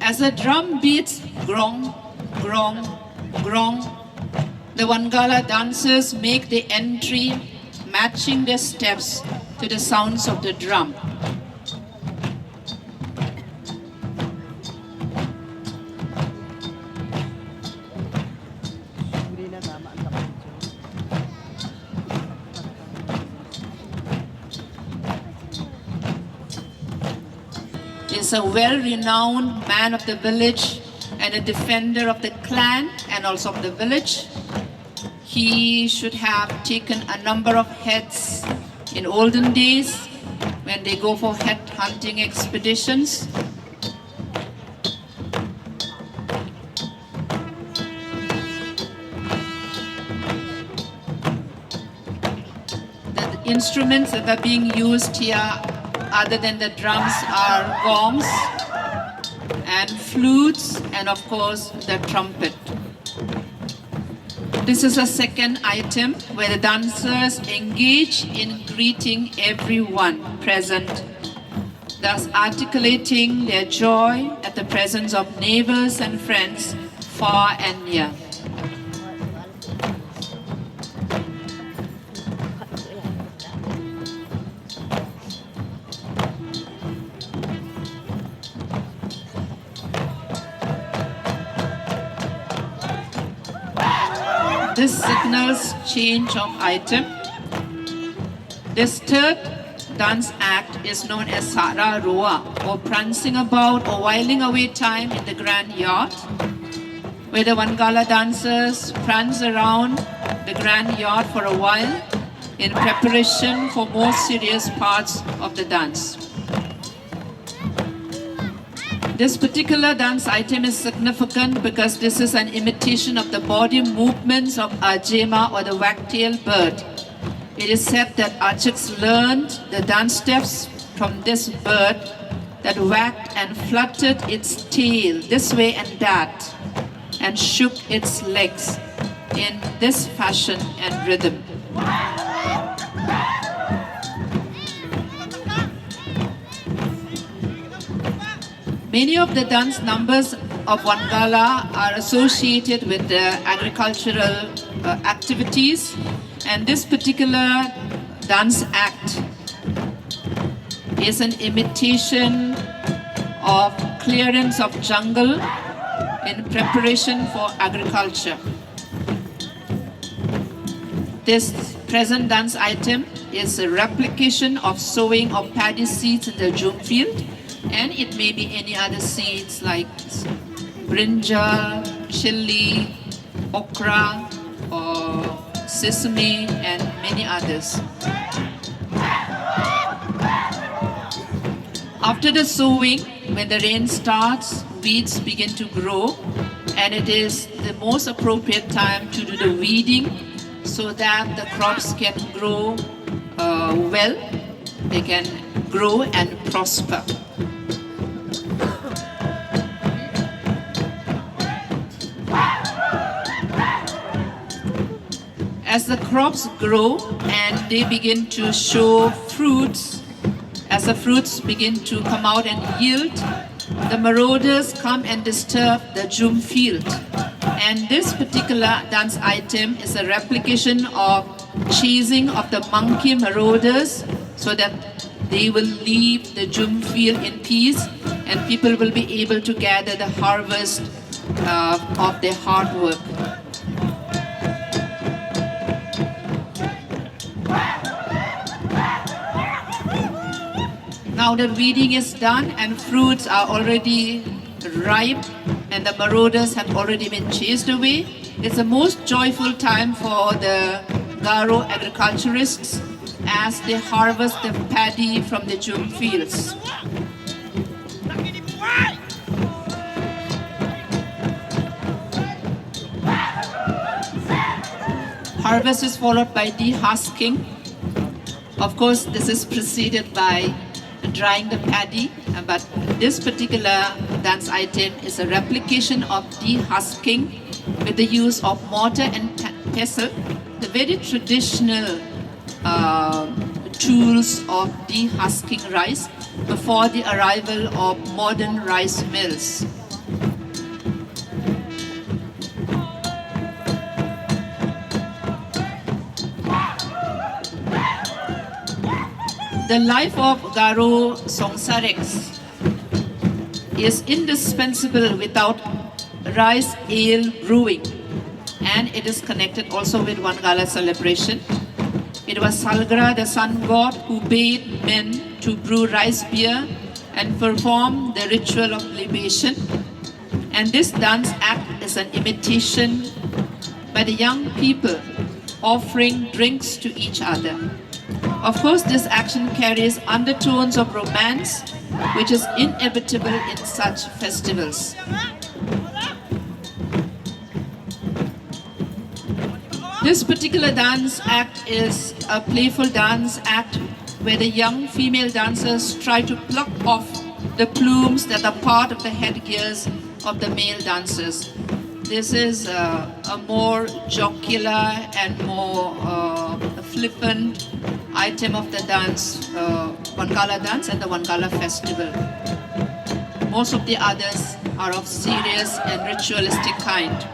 As the drum beats grong, grong, grong, the Wangala dancers make the entry, matching their steps to the sounds of the drum. Is a well-renowned man of the village and a defender of the clan and also of the village. He should have taken a number of heads in olden days when they go for head hunting expeditions. The instruments that are being used here other than the drums are gongs and flutes and of course the trumpet. This is a second item where the dancers engage in greeting everyone present, thus articulating their joy at the presence of neighbors and friends far and near. This signals change of item. This third dance act is known as Sara Roa, or prancing about or whiling away time in the grand yard, where the Wangala dancers prance around the grand yard for a while in preparation for more serious parts of the dance. This particular dance item is significant because this is an imitation of the body movements of a jema or the wagtail bird. It is said that Ajax learned the dance steps from this bird that wagged and fluttered its tail this way and that and shook its legs in this fashion and rhythm. Many of the dance numbers of Wangala are associated with the agricultural activities, and this particular dance act is an imitation of clearance of jungle in preparation for agriculture. This present dance item is a replication of sowing of paddy seeds in the June field, and it may be any other seeds like brinjal, chili, okra, or sesame, and many others. After the sowing, when the rain starts, weeds begin to grow, and it is the most appropriate time to do the weeding so that the crops can grow well, they can grow and prosper. As the crops grow and they begin to show fruits, as the fruits begin to come out and yield, the marauders come and disturb the Jum field. And this particular dance item is a replication of chasing of the monkey marauders so that they will leave the Jum field in peace and people will be able to gather the harvest of their hard work. Now the weeding is done and fruits are already ripe and the marauders have already been chased away. It's the most joyful time for the Garo agriculturists as they harvest the paddy from the Jum fields. Harvest is followed by dehusking. Of course, this is preceded by drying the paddy, but this particular dance item is a replication of dehusking with the use of mortar and pestle, the very traditional tools of dehusking rice before the arrival of modern rice mills. The life of Garo Songsarex is indispensable without rice ale brewing, and it is connected also with Wangala celebration. It was Salgra, the sun god, who bade men to brew rice beer and perform the ritual of libation. And this dance act is an imitation by the young people offering drinks to each other. Of course, this action carries undertones of romance, which is inevitable in such festivals. This particular dance act is a playful dance act where the young female dancers try to pluck off the plumes that are part of the headgears of the male dancers. This is a more jocular and more flippant item of the dance, Wangala dance and the Wangala festival. Most of the others are of serious and ritualistic kind.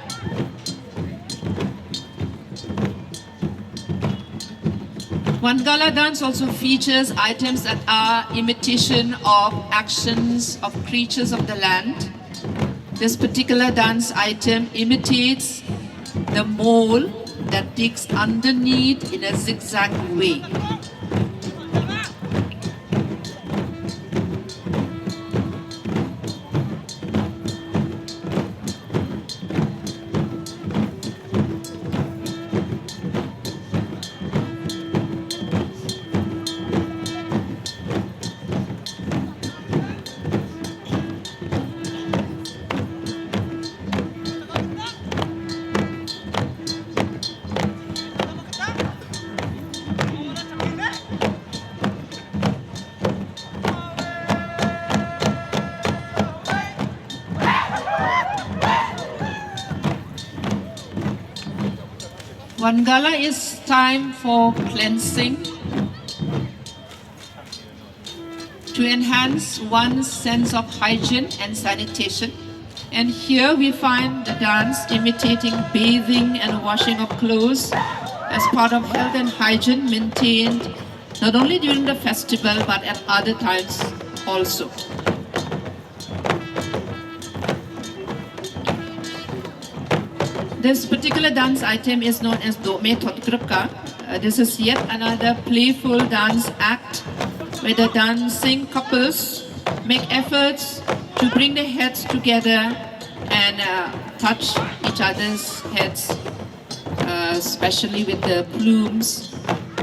Wangala dance also features items that are imitation of actions of creatures of the land. This particular dance item imitates the mole that digs underneath in a zigzag way. Wangala is time for cleansing to enhance one's sense of hygiene and sanitation. And here we find the dance imitating bathing and washing of clothes as part of health and hygiene maintained not only during the festival but at other times also. This particular dance item is known as Dome Totkrupka. This is yet another playful dance act where the dancing couples make efforts to bring their heads together and touch each other's heads, especially with the plumes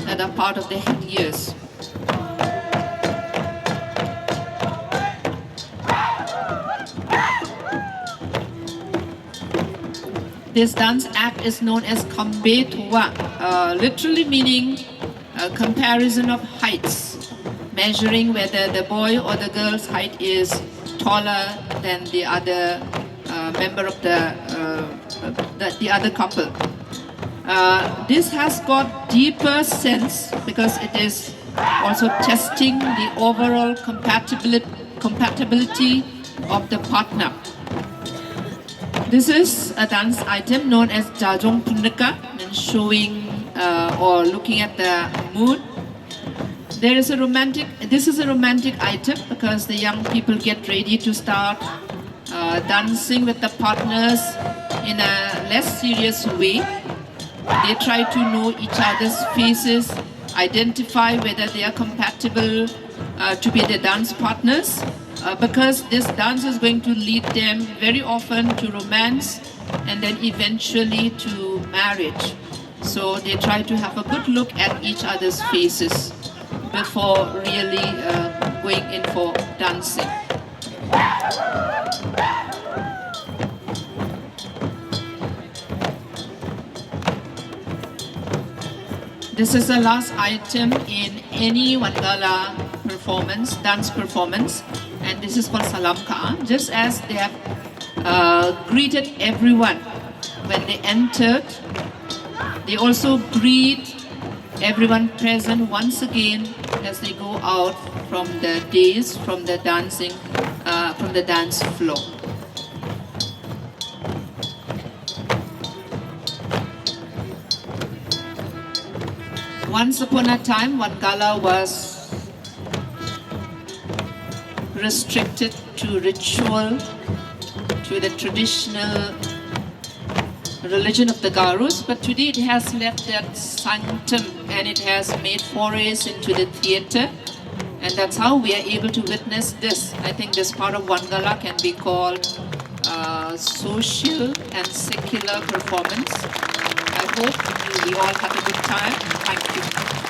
that are part of the headgears. This dance act is known as Kambe Towa, literally meaning a comparison of heights, measuring whether the boy or the girl's height is taller than the other member of the other couple. This has got deeper sense because it is also testing the overall compatibility of the partner. This is a dance item known as Jajong Punika, and showing or looking at the moon. This is a romantic item because the young people get ready to start dancing with the partners in a less serious way. They try to know each other's faces, identify whether they are compatible to be the dance partners. Because this dance is going to lead them very often to romance and then eventually to marriage. So they try to have a good look at each other's faces before really going in for dancing. This is the last item in any Wangala performance, dance performance. And this is called Salam Ka'a. Just as they have greeted everyone when they entered, they also greet everyone present once again as they go out from the dais, from the dancing, from the dance floor. Once upon a time, Wangala was restricted to ritual, to the traditional religion of the Garus, but today it has left that sanctum and it has made forays into the theatre, and that's how we are able to witness this. I think this part of Wangala can be called social and secular performance. I hope we all had a good time. Thank you.